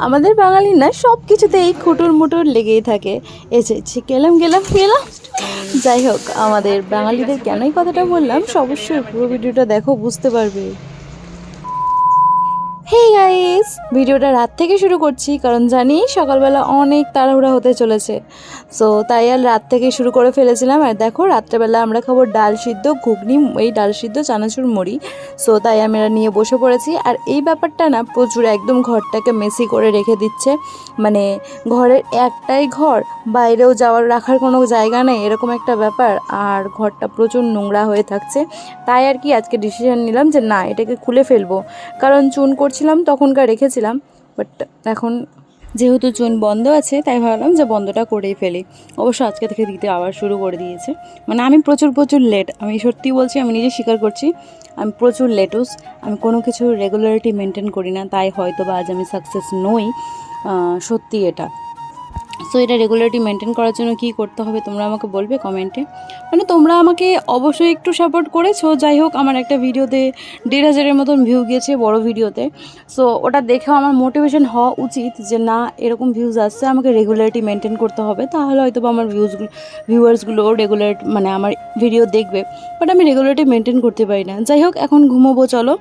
আমাদের বাঙালি না সব কিছুতে এই খুটুর মুটুর লেগেই থাকে। এসেছি গেলাম গেলাম গেলাম। যাই হোক, আমাদের বাঙালিদের কেন এই কথাটা বললাম অবশ্যই পুরো ভিডিওটা দেখো, বুঝতে পারবে। হে গাইস, ভিডিওটা রাত থেকে শুরু করছি কারণ জানি সকালবেলা অনেক তাড়াহুড়া হতে চলেছে। সো তাই আর রাত থেকে শুরু করে ফেলেছিলাম। আর দেখো, রাত্রেবেলা আমরা খাবো ডাল সিদ্ধ, ঘুগনি, এই ডাল সিদ্ধ, চানাচুর, মুড়ি। সো তাই আমরা নিয়ে বসে পড়েছি। আর এই ব্যাপারটা না প্রচুর একদম ঘরটাকে মেসি করে রেখে দিচ্ছে। মানে ঘরের একটাই ঘর, বাইরেও যাওয়ার রাখার কোনো জায়গা নেই, এরকম একটা ব্যাপার। আর ঘরটা প্রচুর নোংরা হয়ে থাকছে। তাই আর কি আজকে ডিসিশন নিলাম যে না, এটাকে খুলে ফেলবো। কারণ চুন করছিলাম তখনকার রেখেছিলাম, বাট এখন যেহেতু চুন বন্ধ আছে তাই ভাবলাম যে বন্ধটা করেই ফেলি। অবশ্য আজকে থেকে দিতে আবার শুরু করে দিয়েছে। মানে আমি প্রচুর লেট, আমি সত্যি বলছি, আমি নিজে স্বীকার করছি আমি প্রচুর লেটুস। আমি কোনো কিছু রেগুলারিটি মেনটেন করি না, তাই হয়তো বা আজ আমি সাকসেস নই, সত্যি এটা। সো এটা রেগুলারিটি মেনটেন করার জন্য কী করতে হবে তোমরা আমাকে বলবে কমেন্টে। মানে তোমরা আমাকে অবশ্যই একটু সাপোর্ট করেছো। যাই হোক, আমার একটা ভিডিওতে 1,500-এর মতন ভিউ গিয়েছে, বড় ভিডিওতে। সো ওটা দেখেও আমার মোটিভেশন হওয়া উচিত যে না, এরকম ভিউজ আসছে, আমাকে রেগুলারিটি মেনটেন করতে হবে, তাহলে হয়তো বা আমার ভিউয়ার্সগুলো রেগুলার মানে আমার ভিডিও দেখবে। বাট আমি রেগুলারিটি মেনটেন করতে পারি না। যাই হোক, এখন ঘুমোবো চলো।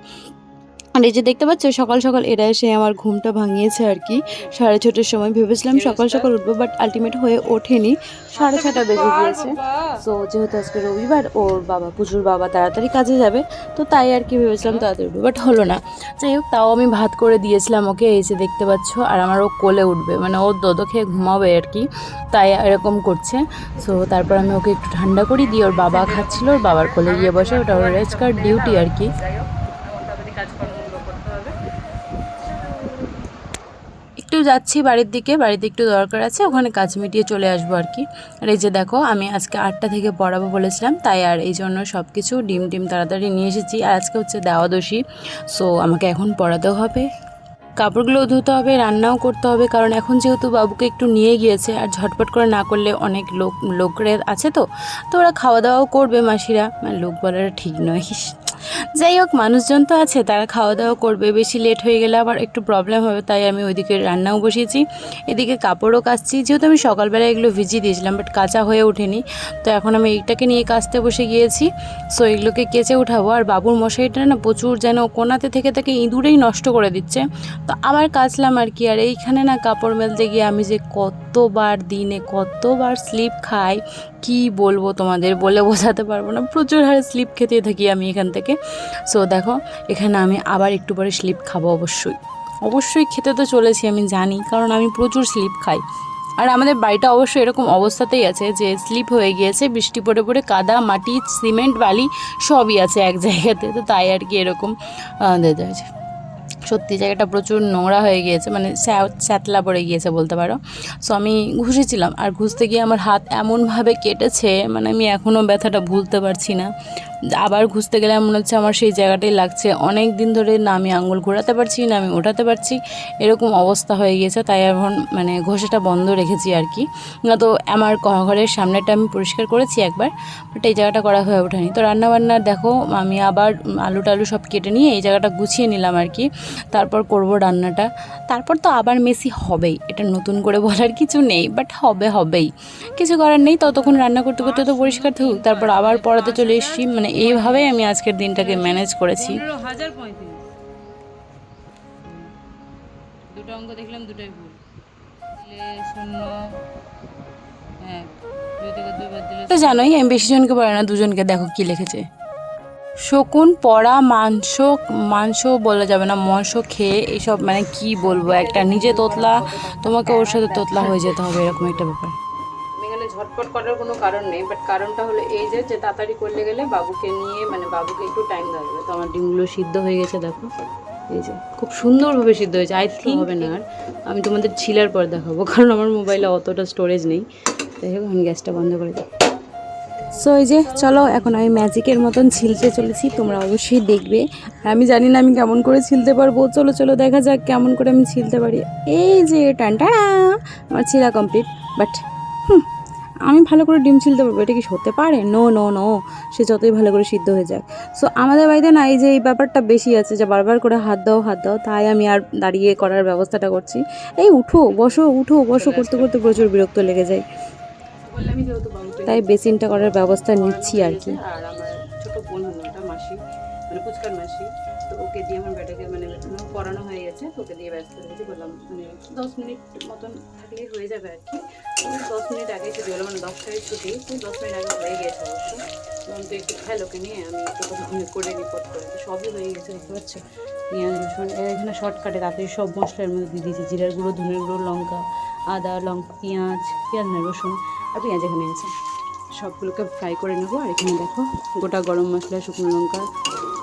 আর এই যে দেখতে পাচ্ছ সকাল সকাল এরা এসে আমার ঘুমটা ভাঙিয়েছে আর কি। 6:30-র সময় ভেবেছিলাম সকাল সকাল উঠবো, বাট আলটিমেট হয়ে ওঠেনি, 6:30 বেজে গিয়েছে। সো যেহেতু আজকে রবিবার, ওর বাবা, পুজোর বাবা তাড়াতাড়ি কাজে যাবে, তো তাই আর কি ভেবেছিলাম তাড়াতাড়ি উঠবো, বাট হলো না। যাই হোক, তাও আমি ভাত করে দিয়েছিলাম ওকে, এই যে দেখতে পাচ্ছ। আর আমার ও কোলে উঠবে, মানে ওর দোদো খেয়ে ঘুমাবে আর কি, তাই এরকম করছে। সো তারপর আমি ওকে একটু ঠান্ডা করি দিয়ে, ওর বাবা খাচ্ছিল, ওর বাবার কোলে গিয়ে বসে, ওটা ওর রেস্কার ডিউটি আর কি। একটু যাচ্ছি বাড়ির দিকে, বাড়িতে একটু দরকার আছে, ওখানে কাজ মিটিয়ে চলে আসবো আর কি। আর এই যে দেখো, আমি আজকে 8টা থেকে পড়াবো বলেছিলাম, তাই আর এই জন্য সব কিছু ডিম তাড়াতাড়ি নিয়ে এসেছি। আর আজকে হচ্ছে দেওয়াদশী, সো আমাকে এখন পড়াতেও হবে, কাপড়গুলো ধুতে হবে, রান্নাও করতে হবে। কারণ এখন যেহেতু বাবুকে একটু নিয়ে গিয়েছে, আর ঝটপট করে না করলে অনেক লোকের আছে, তো ওরা খাওয়া দাওয়াও করবে, মাসিরা, মানে লোক বলাটা ঠিক নয়। যাই হোক, মানুষজন তো আছে, তারা খাওয়া দাওয়া করবে, বেশি লেট হয়ে গেলে আবার একটু প্রবলেম হবে, তাই আমি ওইদিকে রান্নাও বসিয়েছি, এদিকে কাপড়ও কাচছি। যেহেতু আমি সকালবেলা এগুলো ভিজিয়ে দিয়েছিলাম, বাট কাচা হয়ে ওঠেনি, তো এখন আমি এইটাকে নিয়ে কাচতে বসে গিয়েছি। সো এগুলোকে কেচে উঠাবো। আর বাবুর মশারিটা না প্রচুর যেন কোনাতে থেকে ইঁদুরেই নষ্ট করে দিচ্ছে, তো আবার কাচলাম আর কি। আর এইখানে না কাপড় মেলতে গিয়ে আমি যে কতবার স্লিপ খাই, কি বলবো তোমাদের, বলে বোঝাতে পারবো না। প্রচুর হারে স্লিপ খেতে থাকি আমি এখান থেকে। সো দেখো, এখানে আমি আবার একটু পরে স্লিপ খাবো, অবশ্যই খেতে তো চলেছি, আমি জানি, কারণ আমি প্রচুর স্লিপ খাই। আর আমাদের বাড়িটা অবশ্যই এরকম অবস্থাতেই আছে যে স্লিপ হয়ে গিয়েছে, বৃষ্টি পড়ে পড়ে কাদা, মাটি, সিমেন্ট, বালি সবই আছে এক জায়গাতে, তো তাই আর কি এরকম আছে। সত্যি জায়গাটা প্রচুর নোংরা হয়ে গিয়েছে, মানে স্যাতলা পড়ে গিয়েছে বলতে পারো। সো আমি ঘুষেছিলাম, আর ঘুষতে গিয়ে আমার হাত এমনভাবে কেটেছে, মানে আমি এখনও ব্যথাটা ভুলতে পারছি না। আবার ঘুষতে গেলে মনে হচ্ছে আমার সেই জায়গাটাই লাগছে। অনেক দিন ধরে না আমি আঙুল ঘোরাতে পারছি, না আমি ওঠাতে পারছি, এরকম অবস্থা হয়ে গিয়েছে। তাই এখন মানে ঘষাটা বন্ধ রেখেছি আর কি। না তো আমার ঘরের সামনেটা আমি পরিষ্কার করেছি একবার, বাট এই জায়গাটা করা হয়ে ওঠেনি। তো রান্নাবান্না দেখো, আমি আবার আলু টালু সব কেটে নিয়ে এই জায়গাটা গুছিয়ে নিলাম আর কি। তারপর করব রান্নাটা, তারপর তো আবার মেসি হবেই, এটা নতুন করে বলার কিছু নেই, বাট হবেই, কিছু করার নেই। ততক্ষণ রান্না করতে করতে তো পরিষ্কার থাকুক, তারপর আবার পড়াতে চলে এসেছি। মানে এইভাবেই আমি আজকের দিনটাকে ম্যানেজ করেছি। 15,035 দুটো অঙ্ক দেখলাম, দুটোই ভুল, 0 1 তো জানোই আমি বেশি জনকে পড়াই না, দুজনকে। দেখো কি লিখেছে, শকুন পড়া মাংস বলা যাবে না, মাংস খেয়ে, এইসব মানে কি বলবো, একটা নিজে তোতলা, তোমাকে ওর সাথে তোতলা হয়ে যেতে হবে, এরকম একটা ব্যাপার। এখানে ঝটপট করার কোনো কারণ নেই, বাট কারণটা হলো এই যে তাড়াতাড়ি করলে গেলে বাবুকে নিয়ে, মানে বাবুকে একটু টাইম লাগবে। তো আমার ডিমগুলো সিদ্ধ হয়ে গেছে দেখো, এই যে খুব সুন্দরভাবে সিদ্ধ হয়েছে। আই থিঙ্ক হবে না, আর আমি তোমাদের ছিলার পর দেখাবো, কারণ আমার মোবাইলে অতটা স্টোরেজ নেই। যাই হোক, আমি গ্যাসটা বন্ধ করে দিই। সো এই যে চলো, এখন আমি ম্যাজিকের মতন ছিলতে চলেছি, তোমরা অবশ্যই দেখবে। আমি জানি না আমি কেমন করে ছিলতে পারবো, চলো দেখা যাক কেমন করে আমি ছিলতে পারি। এই যে টানটানা, আমার ছিলা কমপ্লিট। বাট আমি ভালো করে ডিম ছিলতে পারবো, এটা কি হতে পারে? নো নো নো, সে যতই ভালো করে সিদ্ধ হয়ে যাক। সো আমাদের বাড়িতে না এই যে এই ব্যাপারটা বেশি আছে, যে বারবার করে হাত দাও হাত দাও, তাই আমি আর দাঁড়িয়ে করার ব্যবস্থাটা করছি। এই উঠো বসো করতে করতে প্রচুর বিরক্ত লেগে যায়, তাই বেসিনটা করার ব্যবস্থা নিচ্ছি আর কি। আর আমার ছোট বোন হলো, ওটা মাসি, মানে পুচকার মাসি, তো ওকে দিয়ে আমার বেটাকে মানে পড়ানো হয়ে গেছে, তো ওকে দিয়ে ব্যস্ত হয়ে গেছি। বললাম মানে 10 মিনিট মতন থাকলেই হয়ে যাবে আর কি। 10 মিনিট আগে ছুটি হলো, মানে 10টায় ছুটি, তো 10 মিনিট আগে হয়ে গেছে অবশ্য। তখন তো একটু খেল ওকে নিয়ে, আমি একটু করে রিপোর্ট করে, তো সবই হয়ে গেছে দেখতে পাচ্ছ। পেঁয়াজ রসুন এখানে শর্টকাটে তাড়াতাড়ি সব মশলার মধ্যে দিয়ে দিয়েছি, জিরার গুঁড়ো, ধনের গুঁড়ো, লঙ্কা, আদা, লঙ্কা, পেঁয়াজ না রসুন আর পেঁয়াজ এখানে আছে, সবগুলোকে ফ্রাই করে নেবো। আর এখানে দেখো গোটা গরম মশলা, শুকনো লঙ্কা,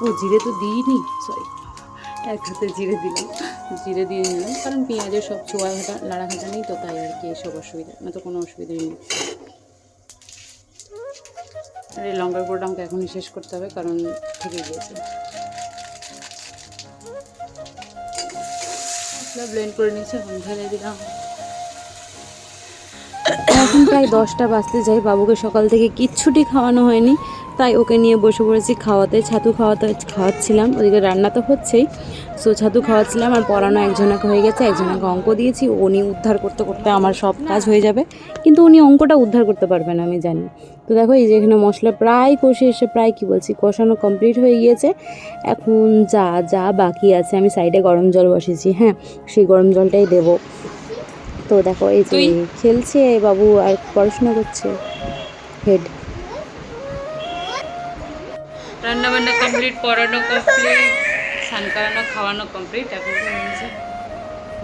ও জিরে তো দিইনি, সরি, এক হাতে জিরে দিলাম, জিরে দিয়ে নিলাম, কারণ পেঁয়াজের সব ছোঁয়া ঘাটা লাড়া ঘাটা নেই তো, তাই আর কি এসব অসুবিধা না, তো কোনো অসুবিধাই নেই। আর এই লঙ্কার গুঁড়োটা আমাকে এখনই শেষ করতে হবে, কারণ থেকে গিয়েছে। মশলা ব্লেন্ড করে নিয়েছি, এখন ঢেলে দিলাম। এখন প্রায় 10টা বাজতে যাই, বাবুকে সকাল থেকে কিচ্ছুটি খাওয়ানো হয়নি, তাই ওকে নিয়ে বসে পড়েছি খাওয়াতে। ছাতু খাওয়াচ্ছিলাম, ওদিকে রান্না তো হচ্ছেই, সো ছাতু খাওয়াচ্ছিলাম। আর পড়ানো একজনাকে হয়ে গেছে, একজনাকে অঙ্ক দিয়েছি, উনি উদ্ধার করতে করতে আমার সব কাজ হয়ে যাবে, কিন্তু উনি অঙ্কটা উদ্ধার করতে পারবেন আমি জানি। তো দেখো এই যে এখানে মশলা প্রায় কষে এসে, প্রায় কি বলছি, কষানো কমপ্লিট হয়ে গিয়েছে। এখন যা যা বাকি আছে, আমি সাইডে গরম জল বসেছি, হ্যাঁ সেই গরম জলটাই দেবো। তো দেখো এই যে খেলছে বাবু আর পড়াশোনা করছে হেড। রান্না বান্না কমপ্লিট, পড়ানো কমপ্লিট, স্নান করানো, খাওয়ানো কমপ্লিট। এখন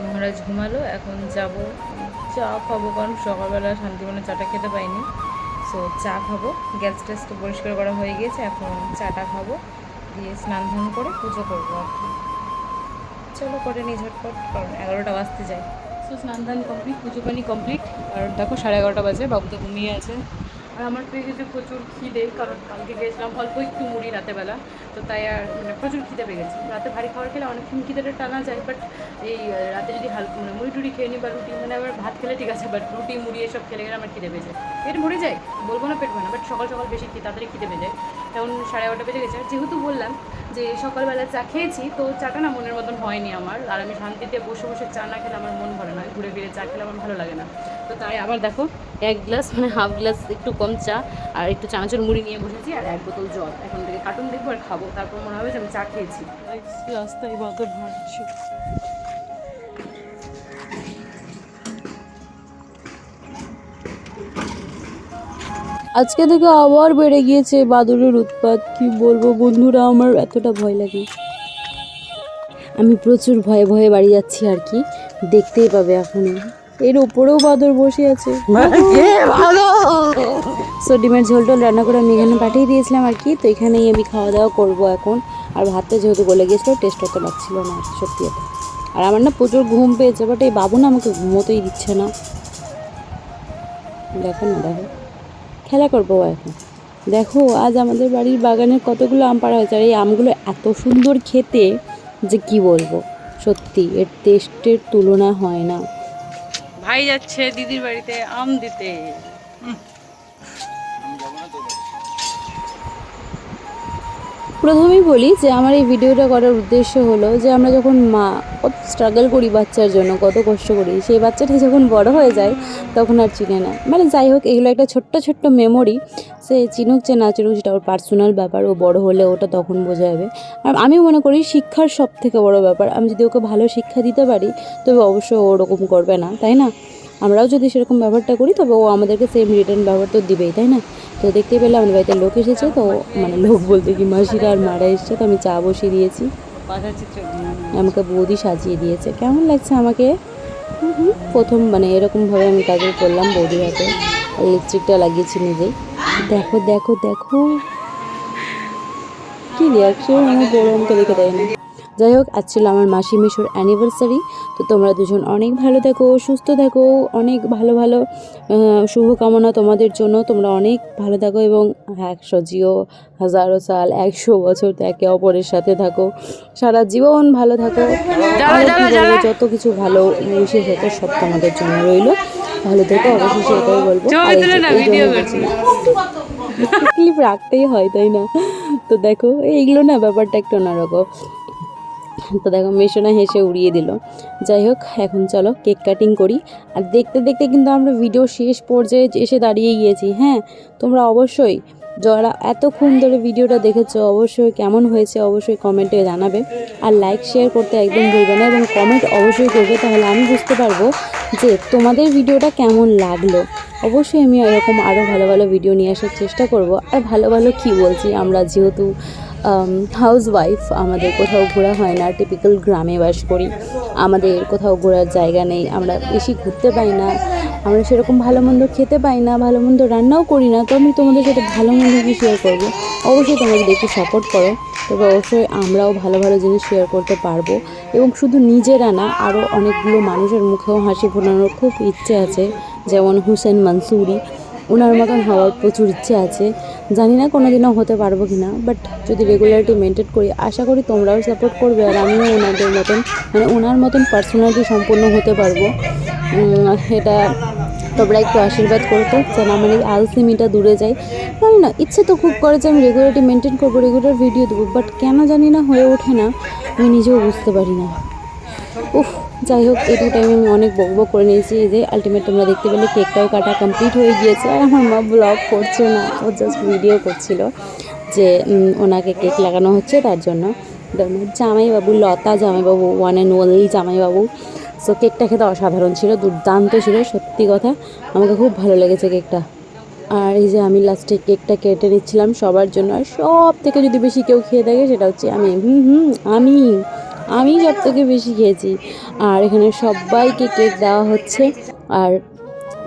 মহারাজ ঘুমালো, এখন যাব চা খাবো, কারণ সকালবেলা শান্তিমনে চাটা খেতে পাইনি। সো চা খাবো, গ্যাস ট্যাস তো পরিষ্কার করা হয়ে গিয়েছে, এখন চাটা খাবো, দিয়ে স্নান ধান করে পুজো করবো আর কি। চলো করে নিই ঝটপট, কারণ 11টা বাজতে যায়। সো স্নান ধান কমপ্লিট, পুজো পানি কমপ্লিট। আর দেখো 11:30 বাজে, বাবু তো ঘুমিয়ে আছে। আর আমার পেয়ে গেছে প্রচুর খিদে, কারণ কালকে গিয়েছিলাম অল্প একটু মুড়ি রাতেবেলা, তো তাই আর মানে প্রচুর খিদে পেয়ে গেছে। রাতে ভারী খাবার খেলে অনেকক্ষণ খিদেটা টানা যায়, বাট এই রাতে যদি হালকা মানে মুড়ি টুড়ি খেয়ে নিই বা রুটি, মানে আবার ভাত খেলে ঠিক আছে, বাট রুটি মুড়ি এসব খেলে গেলে আমার খিদে পেয়ে যায়, পেট ভরে যায়, বলবো না পেট ভরে না, বাট সকাল সকাল বেশি তাড়াতাড়ি খিদে পেয়ে যায়। তখন 11:30 বেজে গেছে। আর যেহেতু বললাম যে সকালবেলা চা খেয়েছি, তো চাটা না মনের মতন হয়নি আমার, আর আমি শান্তিতে বসে বসে চা না খেলে আমার মন ভরে না, ঘুরে ফিরে চা খেলে আমার ভালো লাগে না। তো তাই আবার দেখো 1 গ্লাস মানে হাফ গ্লাস একটু কম চা আর একটু চানাচুর মুড়ি নিয়ে বসেছি, আর 1 বোতল জল। এখন থেকে কার্টুন দেখবো আর খাবো, তারপর মনে হবে যে আমি চা খেয়েছি। রাস্তায় বাদর হাঁটছে। আজকে থেকে আবার বেড়ে গিয়েছে বাদুড়ের উৎপাত, কি বলবো বন্ধুরা, আমার এতটা ভয় লাগে। আমি প্রচুর ভয়ে ভয়ে বাড়ি যাচ্ছি আর কি, দেখতেই পাবে এখন। এর ওপরেও বাদর বসে আছে। সো ডিমের ঝোল টোল রান্না করে আমি এখানে পাঠিয়ে দিয়েছিলাম আর কি, তো এখানেই আমি খাওয়া দাওয়া করবো এখন। আর ভাতটা যেহেতু গলে গেছিলো, টেস্ট অত লাগছিল না সত্যি এটা। আর আমার না প্রচুর ঘুম পেয়েছে, বাট এই বাবু না আমাকে ঘুমোতেই দিচ্ছে না। দেখো না, দেখো খেলা করবো এখন। দেখো আজ আমাদের বাড়ির বাগানের কতগুলো আম পাড়া হয়েছে, আর এই আমগুলো এত সুন্দর খেতে যে কি বলবো, সত্যি এর টেস্টের তুলনা হয় না। ভাই যাচ্ছে দিদির বাড়িতে আম দিতে। প্রথমেই বলি যে আমার এই ভিডিওটা করার উদ্দেশ্য হলো যে আমরা যখন মা কত স্ট্রাগল করি বাচ্চার জন্য, কত কষ্ট করি, সেই বাচ্চাটা যখন বড় হয়ে যায় তখন আর চিনে না। মানে যাই হোক, এগুলো একটা ছোট্ট ছোট্ট মেমোরি, সে চিনুক যে না চিনুক সেটা ওর পার্সোনাল ব্যাপার, ও বড় হলে ওটা তখন বোঝা যাবে। আর আমি মনে করি শিক্ষার সব থেকে বড় ব্যাপার, আমি যদি ওকে ভালো শিক্ষা দিতে পারি তবে অবশ্যই ও ওরকম করবে না, তাই না? আমরাও যদি সেরকম ব্যবহারটা করি তবে ও আমাদেরকে সেম রিটার্ন ব্যবহার তো দিবেই, তাই না? তো দেখতে পেলে আমাদের বাড়িতে লোক এসেছে, তো মানে লোক বলতে কি মাসিরা আর মারা এসেছে, তো আমি চা বসিয়ে দিয়েছি, আমাকে বৌদি সাজিয়ে দিয়েছে। কেমন লাগছে আমাকে? প্রথম মানে এরকমভাবে আমি কাজল করলাম বৌদির হাতে, আর লিপস্টিকটা লাগিয়েছি নিজেই। দেখো দেখো দেখো কি রিয়াকশন, আমার বড় আমাকে দেখে দেয় না। যাই হোক, আজ ছিল আমার মাসি মিশুর অ্যানিভার্সারি। তো তোমরা দুজন অনেক ভালো থাকো, সুস্থ থাকো, অনেক ভালো ভালো শুভকামনা তোমাদের জন্য। তোমরা অনেক ভালো থাকো এবং 100 জিও, হাজারো সাল, 100 বছর একে অপরের সাথে থাকো, সারা জীবন ভালো থাকো। যত কিছু ভালো বিশেষ হতো সব তোমাদের জন্য রইল। ভালো থেকো, অবশ্যই সেটাই বলবো। আর এই যে এই জন্য বলছি ক্লিপ রাখতেই হয়, তাই না? তো দেখো এইগুলো না ব্যাপারটা একটু অন্যরকম। তো দেখো মেশোনা হেসে উড়িয়ে দিল। যাই হোক, এখন চলো কেক কাটিং করি। আর দেখতে দেখতে কিন্তু আমরা ভিডিও শেষ পর্যায়ে এসে দাঁড়িয়ে গিয়েছি। হ্যাঁ, তোমরা অবশ্যই যারা এতক্ষণ ধরে ভিডিওটা দেখেছো অবশ্যই কেমন হয়েছে অবশ্যই কমেন্টে জানাবে। আর লাইক শেয়ার করতে একদম ভুলবে না এবং কমেন্ট অবশ্যই করবে, তাহলে আমি বুঝতে পারবো যে তোমাদের ভিডিওটা কেমন লাগলো। অবশ্যই আমি এরকম আরও ভালো ভালো ভিডিও নিয়ে আসার চেষ্টা করব। আর ভালো ভালো কী বলছি, আমরা যেহেতু হাউস ওয়াইফ, আমাদের কোথাও ঘোরা হয় না, টিপিক্যাল গ্রামে বাস করি, আমাদের কোথাও ঘোরার জায়গা নেই, আমরা বেশি ঘুরতে পাই না, আমরা সেরকম ভালো মন্দ খেতে পাই না, ভালো মন্দ রান্নাও করি না। তো আমি তোমাদের সাথে ভালো মন্দ কি শেয়ার করবো। অবশ্যই তোমরা যদি একটু সাপোর্ট করো তবে অবশ্যই আমরাও ভালো ভালো জিনিস শেয়ার করতে পারবো। এবং শুধু নিজেরা না, আরও অনেকগুলো মানুষের মুখেও হাসি ফোটানোর খুব ইচ্ছে আছে, যেমন হুসেন মানসুরি, ওনার মতন হওয়ার প্রচুর ইচ্ছে আছে। জানি না কোনো দিনও হতে পারবো কি না, বাট যদি রেগুলারিটি মেনটেন করি আশা করি তোমরাও সাপোর্ট করবে আর আমিও ওনাদের মতন মানে ওনার মতন পার্সোনালিটি সম্পূর্ণ হতে পারবো। এটা তোমরা একটু আশীর্বাদ করতো যেন আমার এই আলসেমিটা দূরে যায়। জানি না, ইচ্ছে তো খুব করে যে আমি রেগুলারিটি মেনটেন করবো, রেগুলার ভিডিও দেবো, বাট কেন জানি না হয়ে ওঠে না, আমি নিজেও বুঝতে পারি না। উফ, যাই হোক এই টাইমে আমি অনেক বকবক করে নিয়েছি। এই যে আলটিমেট তোমরা দেখতে পেলে কেকটাও কাটা কমপ্লিট হয়ে গিয়েছে। আর আমার মা ব্লগ করছে না, ও জাস্ট ভিডিও করছিল যে ওনাকে কেক লাগানো হচ্ছে তার জন্য। জামাইবাবু, লতা জামাইবাবু, ওয়ান অ্যান্ড ওনলি জামাইবাবু। সো কেকটা খেতে অসাধারণ ছিল, দুর্দান্ত ছিল, সত্যি কথা আমাকে খুব ভালো লেগেছে কেকটা। আর এই যে আমি লাস্টে কেকটা কেটে নিচ্ছিলাম সবার জন্য। আর সব থেকে যদি বেশি কেউ খেয়ে থাকে সেটা হচ্ছে আমি। আমি সব থেকে বেশি খেয়েছি। আর এখানে সবাইকে কেক দেওয়া হচ্ছে। আর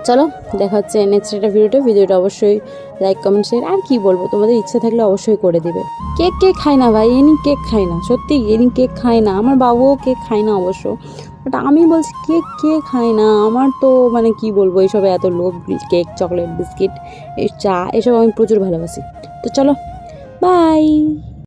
চলো দেখা হচ্ছে নেক্সট একটা ভিডিওটা অবশ্যই লাইক কমেন্ট শেয়ার। আর কি বলবো, তোমাদের ইচ্ছা থাকলে অবশ্যই করে দিবে। কেক খায় না ভাই, এনি কেক খায় না, সত্যি এনি কেক খায় না। আমার বাবুও কেক খায় না অবশ্য, বাট আমি বলছি কে খায় না। আমার তো মানে কি বলবো, এইসবে এত লোভ, কেক, চকলেট, বিস্কিট, এই চা, এসব আমি প্রচুর ভালোবাসি। তো চলো, বাই।